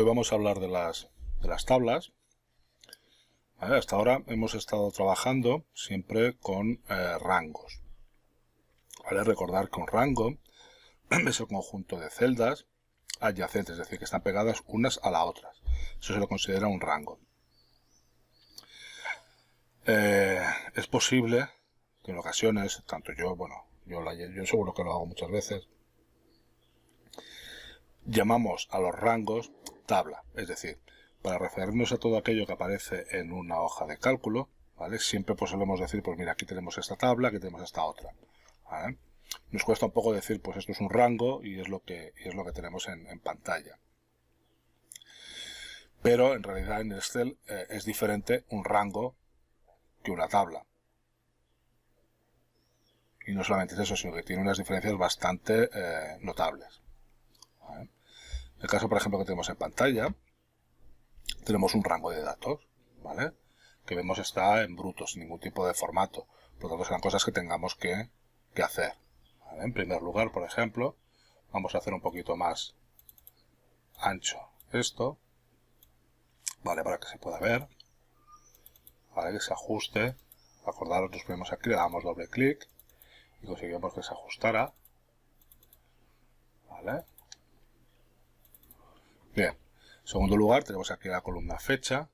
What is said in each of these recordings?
Hoy vamos a hablar de las tablas. ¿Vale? Hasta ahora hemos estado trabajando siempre con rangos. ¿Vale? Recordar que un rango es el conjunto de celdas adyacentes, es decir, que están pegadas unas a las otras. Eso se lo considera un rango. Es posible que en ocasiones, tanto yo, yo seguro que lo hago muchas veces, llamamos a los rangos tabla, es decir, para referirnos a todo aquello que aparece en una hoja de cálculo, ¿vale? Siempre pues solemos decir, pues mira, aquí tenemos esta tabla, aquí tenemos esta otra, ¿vale? Nos cuesta un poco decir, pues esto es un rango y es lo que tenemos en pantalla. Pero en realidad en Excel es diferente un rango que una tabla. Y no solamente es eso, sino que tiene unas diferencias bastante notables. ¿Vale? En el caso, por ejemplo, que tenemos en pantalla, tenemos un rango de datos, ¿vale? Que vemos está en bruto, sin ningún tipo de formato. Por lo tanto, serán cosas que tengamos que hacer. ¿Vale? En primer lugar, por ejemplo, vamos a hacer un poquito más ancho esto, ¿vale? Para que se pueda ver, ¿vale? Que se ajuste. Acordaros, nos ponemos aquí, le damos doble clic y conseguimos que se ajustara, ¿vale? Bien. En segundo lugar, tenemos aquí la columna fecha,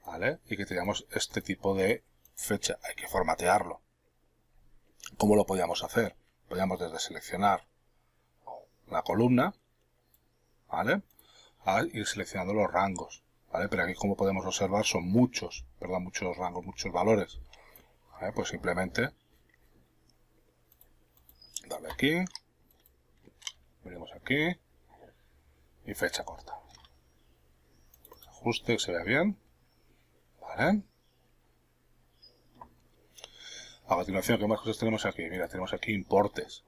¿vale? Y que tenemos este tipo de fecha. Hay que formatearlo. ¿Cómo lo podíamos hacer? Podíamos desde seleccionar la columna, ¿vale? A ir seleccionando los rangos, ¿vale? Pero aquí, como podemos observar, son muchos rangos, muchos valores, ¿vale? Pues simplemente darle aquí, venimos aquí y fecha corta. Pues ajuste, que se vea bien, ¿vale? A continuación, ¿qué más cosas tenemos aquí? Mira, tenemos aquí importes.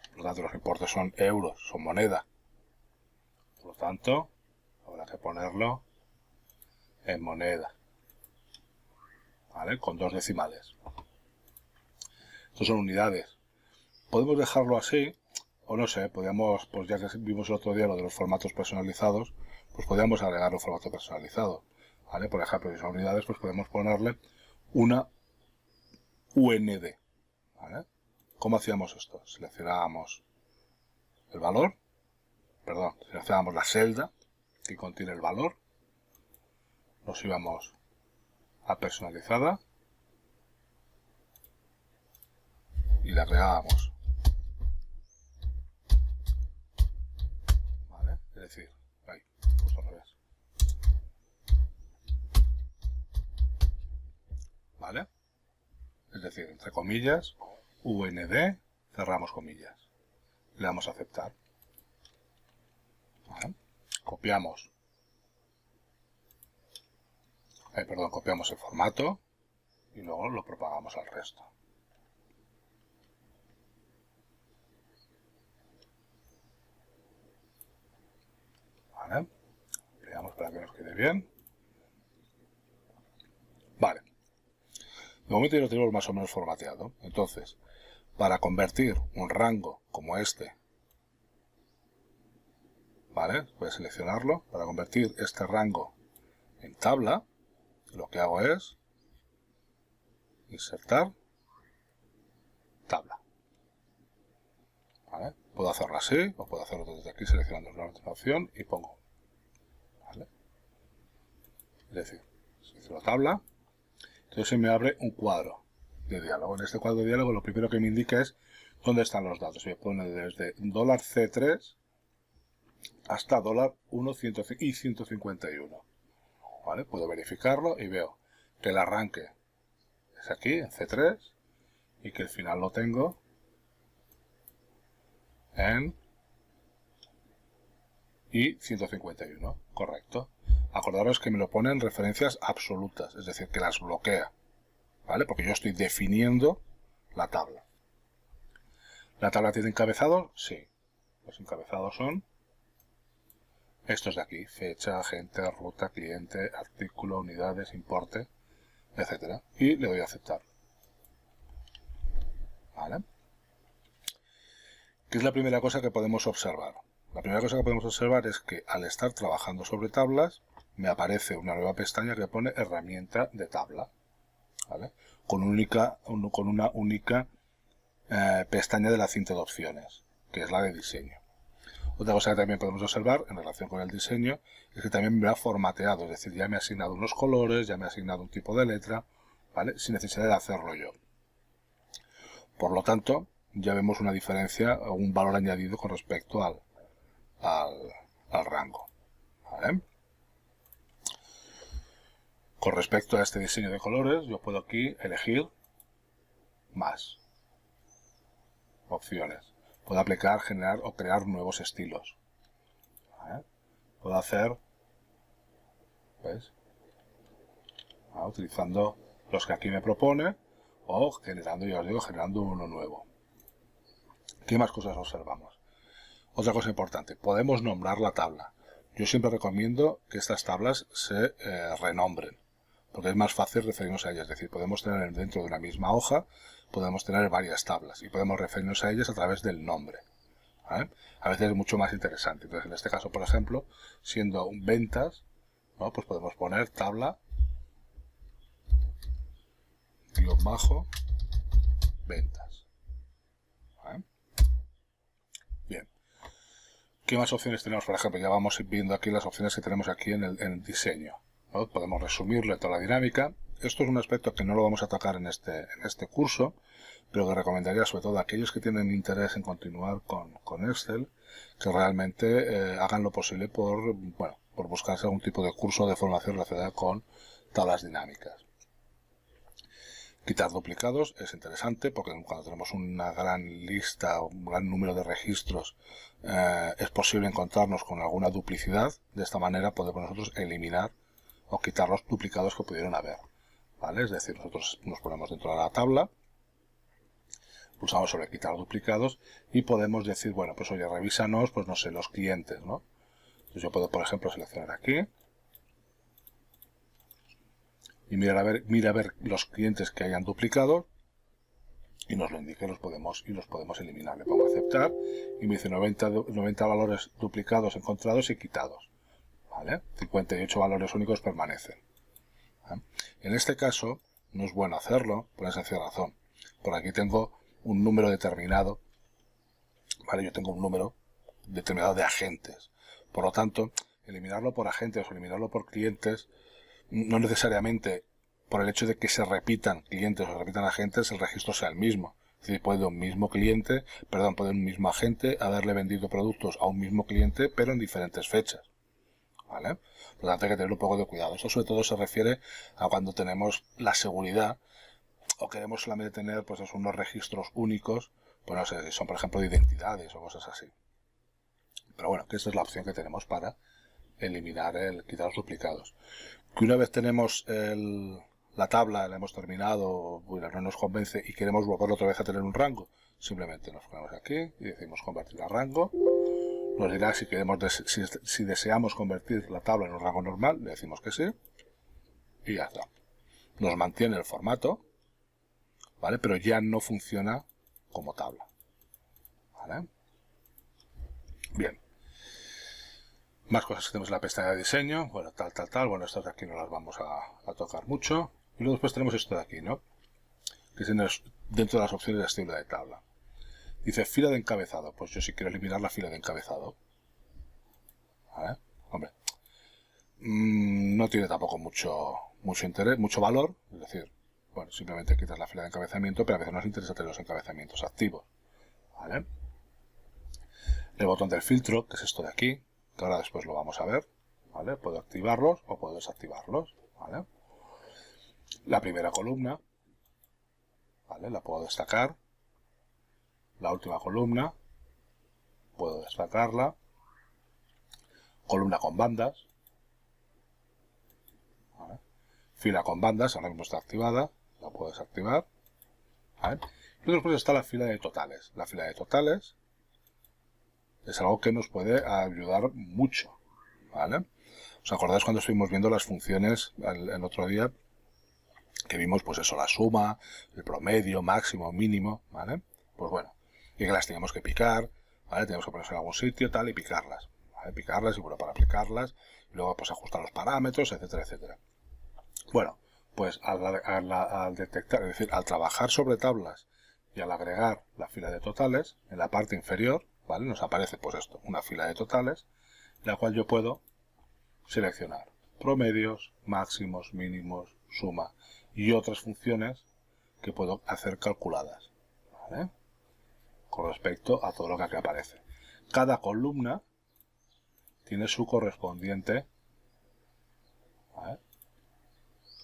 Por lo tanto, los importes son euros, son moneda. Por lo tanto, habrá que ponerlo en moneda, ¿vale? Con 2 decimales. Estos son unidades. Podemos dejarlo así, o no sé, podríamos, pues ya que vimos el otro día lo de los formatos personalizados, pues podríamos agregar un formato personalizado, ¿vale? Por ejemplo, si son unidades, pues podemos ponerle una UND, ¿vale? ¿Cómo hacíamos esto? Seleccionábamos el valor, seleccionábamos la celda que contiene el valor, nos íbamos a personalizada y le agregábamos, ¿vale? Es decir, ahí, pues al revés, ¿vale? Es decir, entre comillas, UND, cerramos comillas, le damos a aceptar, ¿vale? Copiamos el formato y luego lo propagamos al resto. ¿Vale? Veamos para que nos quede bien. Vale. De momento ya lo tenemos más o menos formateado. Entonces, para convertir un rango como este, ¿vale? Voy a seleccionarlo. Para convertir este rango en tabla, lo que hago es insertar tabla. ¿Vale? Puedo hacerlo así, o puedo hacerlo desde aquí seleccionando una opción y pongo, ¿vale? Es decir, selecciono tabla, entonces se me abre un cuadro de diálogo. En este cuadro de diálogo lo primero que me indica es dónde están los datos. Me pone desde $C3 hasta $1 y 151. ¿Vale? Puedo verificarlo y veo que el arranque es aquí, en C3, y que el final lo tengo en y 151, correcto. Acordaros que me lo pone en referencias absolutas, es decir, que las bloquea, ¿vale? Porque yo estoy definiendo la tabla. ¿La tabla tiene encabezados? Sí. Los encabezados son estos de aquí: fecha, agente, ruta, cliente, artículo, unidades, importe, etcétera. Y le doy a aceptar. ¿Vale? ¿Qué es la primera cosa que podemos observar? La primera cosa que podemos observar es que al estar trabajando sobre tablas, me aparece una nueva pestaña que pone herramienta de tabla, ¿vale? Con una única pestaña de la cinta de opciones, que es la de diseño. Otra cosa que también podemos observar en relación con el diseño es que también me ha formateado, es decir, ya me ha asignado unos colores, ya me ha asignado un tipo de letra, ¿vale? Sin necesidad de hacerlo yo. Por lo tanto, ya vemos una diferencia o un valor añadido con respecto al rango, ¿vale? Con respecto a este diseño de colores, yo puedo aquí elegir más opciones. Puedo aplicar, generar o crear nuevos estilos, ¿vale? Puedo hacer, ¿ves? Utilizando los que aquí me propone o generando, ya os digo, generando uno nuevo. ¿Qué más cosas observamos? Otra cosa importante, podemos nombrar la tabla. Yo siempre recomiendo que estas tablas se renombren, porque es más fácil referirnos a ellas. Es decir, podemos tener dentro de una misma hoja, podemos tener varias tablas y podemos referirnos a ellas a través del nombre, ¿vale? A veces es mucho más interesante. Entonces, en este caso, por ejemplo, siendo ventas, ¿no? Pues podemos poner tabla _ ventas, ¿vale? Bien. ¿Qué más opciones tenemos? Por ejemplo, ya vamos viendo aquí las opciones que tenemos aquí en el diseño, ¿no? Podemos resumirlo en toda la dinámica. Esto es un aspecto que no lo vamos a tocar en este curso, pero que recomendaría sobre todo a aquellos que tienen interés en continuar con Excel, que realmente hagan lo posible por buscarse algún tipo de curso de formación relacionada con tablas dinámicas. Quitar duplicados es interesante porque cuando tenemos una gran lista, un gran número de registros, es posible encontrarnos con alguna duplicidad. De esta manera podemos nosotros eliminar o quitar los duplicados que pudieron haber, ¿vale? Es decir, nosotros nos ponemos dentro de la tabla, pulsamos sobre quitar duplicados y podemos decir, bueno, pues oye, revísanos, pues no sé, los clientes, ¿no? Entonces yo puedo, por ejemplo, seleccionar aquí y mira a ver los clientes que hayan duplicado y nos lo indique, los podemos eliminar. Le pongo a aceptar y me dice 90 valores duplicados encontrados y quitados, ¿vale? 58 valores únicos permanecen, ¿vale? En este caso no es bueno hacerlo por una sencilla razón. Por aquí tengo un número determinado, ¿vale? Yo tengo un número determinado de agentes. Por lo tanto, eliminarlo por agentes o eliminarlo por clientes, no necesariamente por el hecho de que se repitan clientes o se repitan agentes, el registro sea el mismo. Es decir, puede un mismo agente haberle vendido productos a un mismo cliente, pero en diferentes fechas, ¿vale? Por lo tanto, hay que tener un poco de cuidado. Esto sobre todo se refiere a cuando tenemos la seguridad o queremos solamente tener pues unos registros únicos, pues no sé, si son por ejemplo de identidades o cosas así. Pero bueno, que esta es la opción que tenemos para eliminar quitar los duplicados. Que una vez tenemos la tabla, la hemos terminado, no nos convence y queremos volver otra vez a tener un rango, simplemente nos ponemos aquí y decimos convertir a rango. Nos dirá si queremos si deseamos convertir la tabla en un rango normal, le decimos que sí y ya está. Nos mantiene el formato, ¿vale? Pero ya no funciona como tabla, ¿vale? Bien. Más cosas que tenemos en la pestaña de diseño, bueno, bueno, estas de aquí no las vamos a tocar mucho. Y luego después tenemos esto de aquí, ¿no? Que es dentro de las opciones de estilo de tabla. Dice fila de encabezado, pues yo sí quiero eliminar la fila de encabezado, ¿vale? Hombre, no tiene tampoco mucho interés, mucho valor, es decir, bueno, simplemente quitas la fila de encabezamiento, pero a veces nos interesa tener los encabezamientos activos, ¿vale? El botón del filtro, que es esto de aquí, que ahora después lo vamos a ver, ¿vale? Puedo activarlos o puedo desactivarlos, ¿vale? La primera columna, ¿vale? La puedo destacar. La última columna, puedo destacarla. Columna con bandas, ¿vale? Fila con bandas, ahora mismo está activada, la puedo desactivar, ¿vale? Y después está la fila de totales. La fila de totales es algo que nos puede ayudar mucho, ¿vale? ¿Os acordáis cuando estuvimos viendo las funciones el otro día? Que vimos, pues eso, la suma, el promedio, máximo, mínimo, ¿vale? Pues bueno, y que las teníamos que picar, ¿vale? Tenemos que ponerse en algún sitio, tal, y picarlas, ¿vale? Picarlas y bueno, para aplicarlas, y luego pues ajustar los parámetros, etcétera, etcétera. Bueno, pues al detectar, es decir, al trabajar sobre tablas y al agregar la fila de totales, en la parte inferior, ¿vale? Nos aparece pues esto, una fila de totales, la cual yo puedo seleccionar promedios, máximos, mínimos, suma y otras funciones que puedo hacer calculadas, ¿vale? Con respecto a todo lo que aquí aparece. Cada columna tiene su correspondiente, ¿vale?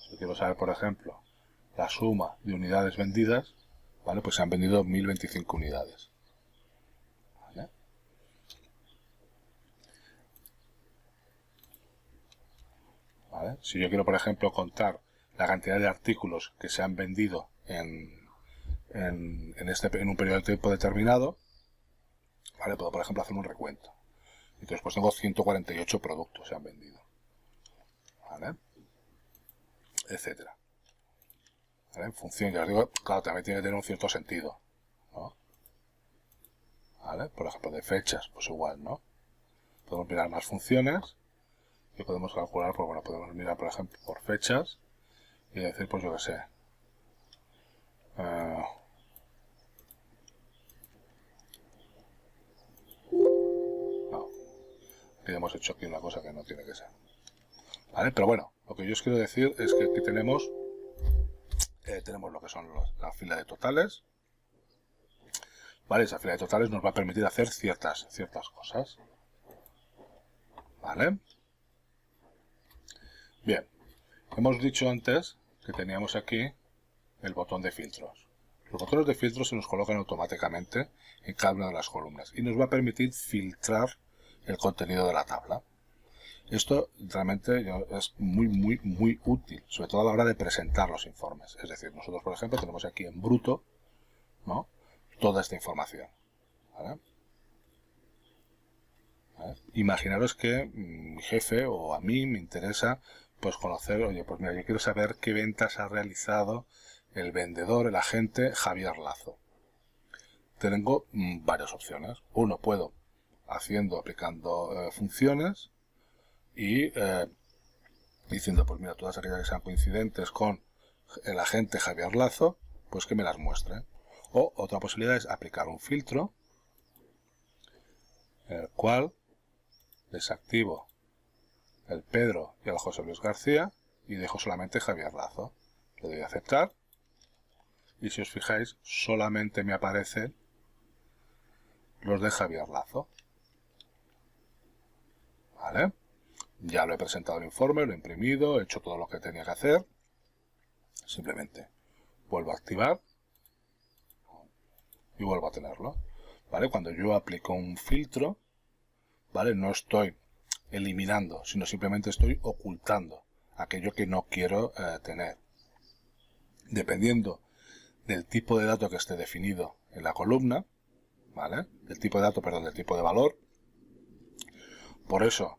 Si quiero saber, por ejemplo, la suma de unidades vendidas, ¿vale? Pues se han vendido 1025 unidades, ¿vale? ¿Vale? Si yo quiero, por ejemplo, contar la cantidad de artículos que se han vendido en un periodo de tiempo determinado, ¿vale? Puedo, por ejemplo, hacer un recuento. Entonces, pues tengo 148 productos que se han vendido, ¿vale? Etcétera. ¿Vale? En función, ya os digo, claro, también tiene que tener un cierto sentido, ¿no? ¿Vale? Por ejemplo, de fechas, pues igual, ¿no? Podemos mirar más funciones y podemos calcular, pues bueno, podemos mirar, por ejemplo, por fechas y decir, pues yo qué sé, no, aquí hemos hecho aquí una cosa que no tiene que ser, ¿vale? Pero bueno, lo que yo os quiero decir es que aquí tenemos lo que son la fila de totales, ¿vale? Esa fila de totales nos va a permitir hacer ciertas cosas, ¿vale? Bien, hemos dicho antes que teníamos aquí el botón de filtros. Los botones de filtros se nos colocan automáticamente en cada una de las columnas y nos va a permitir filtrar el contenido de la tabla. Esto realmente es muy útil, sobre todo a la hora de presentar los informes. Es decir, nosotros, por ejemplo, tenemos aquí en bruto, ¿no?, toda esta información, ¿vale? ¿Vale? Imaginaros que mi jefe o a mí me interesa pues conocer, oye, pues mira, yo quiero saber qué ventas ha realizado el vendedor, el agente Javier Lazo. Tengo varias opciones. Uno, puedo aplicando funciones y diciendo, pues mira, todas aquellas que sean coincidentes con el agente Javier Lazo, pues que me las muestre. O otra posibilidad es aplicar un filtro, en el cual desactivo el Pedro y el José Luis García y dejo solamente Javier Lazo. Le doy a aceptar y si os fijáis solamente me aparecen los de Javier Lazo, ¿vale? Ya lo he presentado el informe, lo he imprimido, he hecho todo lo que tenía que hacer. Simplemente vuelvo a activar y vuelvo a tenerlo, ¿vale? Cuando yo aplico un filtro, ¿vale?, no estoy eliminando, sino simplemente estoy ocultando aquello que no quiero tener. Dependiendo del tipo de dato que esté definido en la columna, ¿vale?, del tipo de dato, perdón, del tipo de valor. Por eso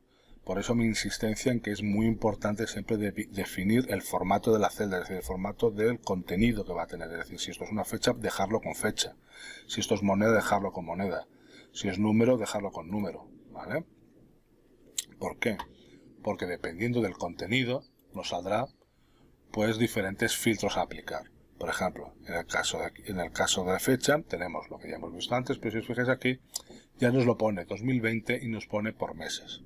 mi insistencia en que es muy importante siempre definir el formato de la celda, es decir, el formato del contenido que va a tener. Es decir, si esto es una fecha, dejarlo con fecha. Si esto es moneda, dejarlo con moneda. Si es número, dejarlo con número, ¿vale? ¿Por qué? Porque dependiendo del contenido nos saldrá pues diferentes filtros a aplicar. Por ejemplo, en el caso de la fecha tenemos lo que ya hemos visto antes, pero si os fijáis aquí ya nos lo pone 2020 y nos pone por meses.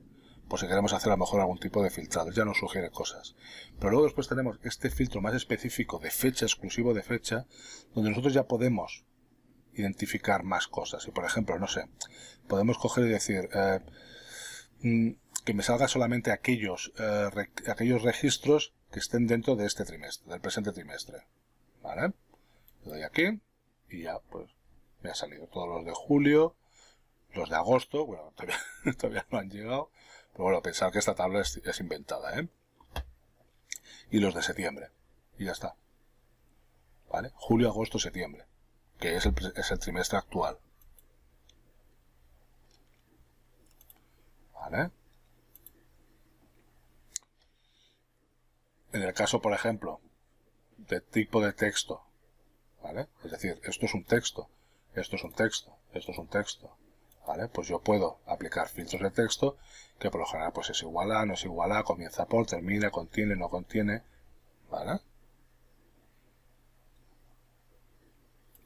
Por si queremos hacer a lo mejor algún tipo de filtrado, ya nos sugiere cosas. Pero luego después tenemos este filtro más específico de fecha, exclusivo de fecha, donde nosotros ya podemos identificar más cosas. Y por ejemplo, no sé, podemos coger y decir que me salga solamente aquellos registros que estén dentro de este trimestre, del presente trimestre, ¿vale? Le doy aquí y ya pues me ha salido todos los de julio, los de agosto, bueno, todavía no han llegado, pero bueno, pensar que esta tabla es inventada, ¿eh? Y los de septiembre, y ya está, ¿vale? Julio, agosto, septiembre, que es el trimestre actual, ¿vale? En el caso, por ejemplo, de tipo de texto, ¿vale? Es decir, esto es un texto, esto es un texto, esto es un texto, ¿vale? Pues yo puedo aplicar filtros de texto que por lo general pues es igual a, no es igual a, comienza por, termina, contiene, no contiene, ¿vale?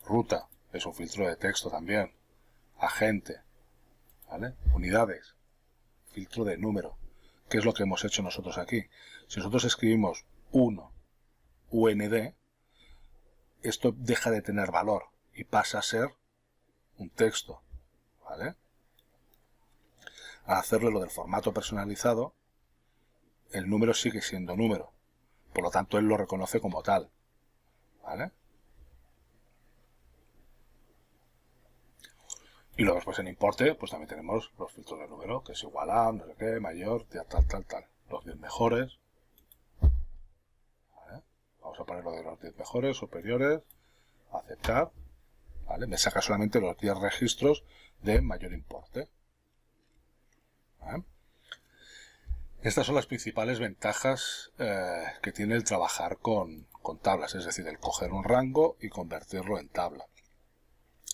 Ruta es un filtro de texto también. Agente, ¿vale? Unidades, filtro de número. ¿Qué es lo que hemos hecho nosotros aquí? Si nosotros escribimos 1 UND, esto deja de tener valor y pasa a ser un texto, ¿vale? Al hacerlo lo del formato personalizado, el número sigue siendo número, por lo tanto él lo reconoce como tal, ¿vale? Y luego después en importe, pues también tenemos los filtros de número, que es igual a, no sé qué, mayor, tal. Los 10 mejores, ¿vale? Vamos a poner lo de los 10 mejores, superiores, aceptar, ¿vale? Me saca solamente los 10 registros de mayor importe, ¿vale? Estas son las principales ventajas que tiene el trabajar con tablas, es decir, el coger un rango y convertirlo en tabla.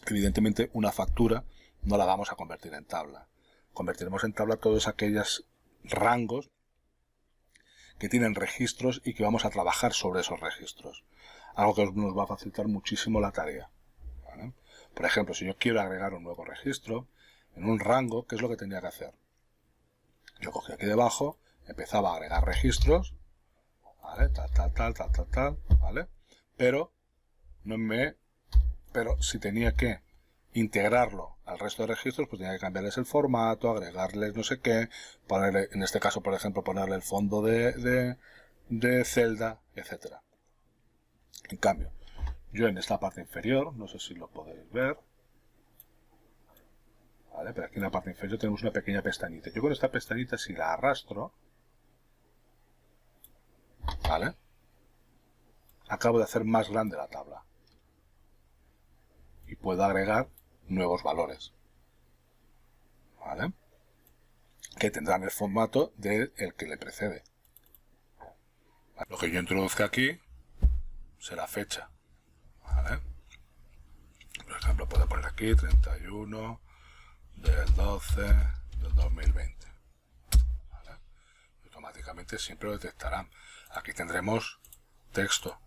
Evidentemente, una factura no la vamos a convertir en tabla. Convertiremos en tabla todos aquellos rangos que tienen registros y que vamos a trabajar sobre esos registros. Algo que nos va a facilitar muchísimo la tarea, ¿vale? Por ejemplo, si yo quiero agregar un nuevo registro en un rango, ¿qué es lo que tendría que hacer? Yo cogía aquí debajo, empezaba a agregar registros, ¿vale? Tal, ¿vale? Pero si tenía que integrarlo al resto de registros, pues tenía que cambiarles el formato, agregarles no sé qué, ponerle, en este caso, por ejemplo, ponerle el fondo de celda, etcétera. En cambio, yo en esta parte inferior, no sé si lo podéis ver, ¿vale? Pero aquí en la parte inferior tenemos una pequeña pestañita. Yo con esta pestañita, si la arrastro, ¿vale? Acabo de hacer más grande la tabla. Y puedo agregar nuevos valores, ¿vale? Que tendrán el formato del que le precede. Lo que yo introduzca aquí será fecha, ¿vale? Por ejemplo, puedo poner aquí 31 del 12 del 2020, ¿vale? Automáticamente siempre lo detectarán. Aquí tendremos texto,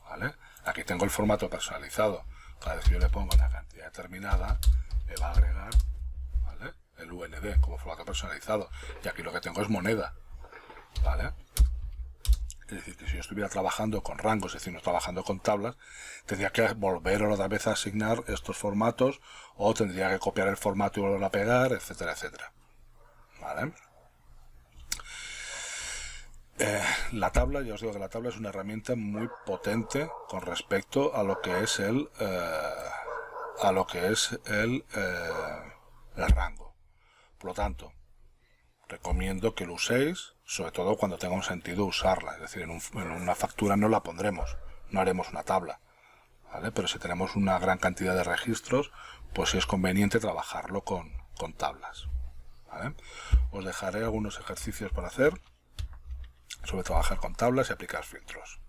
¿vale? Aquí tengo el formato personalizado. Cada vez que yo le pongo una cantidad determinada, me va a agregar, ¿vale?, el UND como formato personalizado. Y aquí lo que tengo es moneda, ¿vale? Es decir, que si yo estuviera trabajando con rangos, es decir, no trabajando con tablas, tendría que volver otra vez a asignar estos formatos, o tendría que copiar el formato y volver a pegar, etcétera, etcétera, ¿vale? La tabla, ya os digo que la tabla es una herramienta muy potente con respecto a lo que es el rango. Por lo tanto, recomiendo que lo uséis, sobre todo cuando tenga un sentido usarla. Es decir, en una factura no la pondremos, no haremos una tabla, ¿vale? Pero si tenemos una gran cantidad de registros, pues sí es conveniente trabajarlo con tablas, ¿vale? Os dejaré algunos ejercicios para hacer sobre trabajar con tablas y aplicar filtros.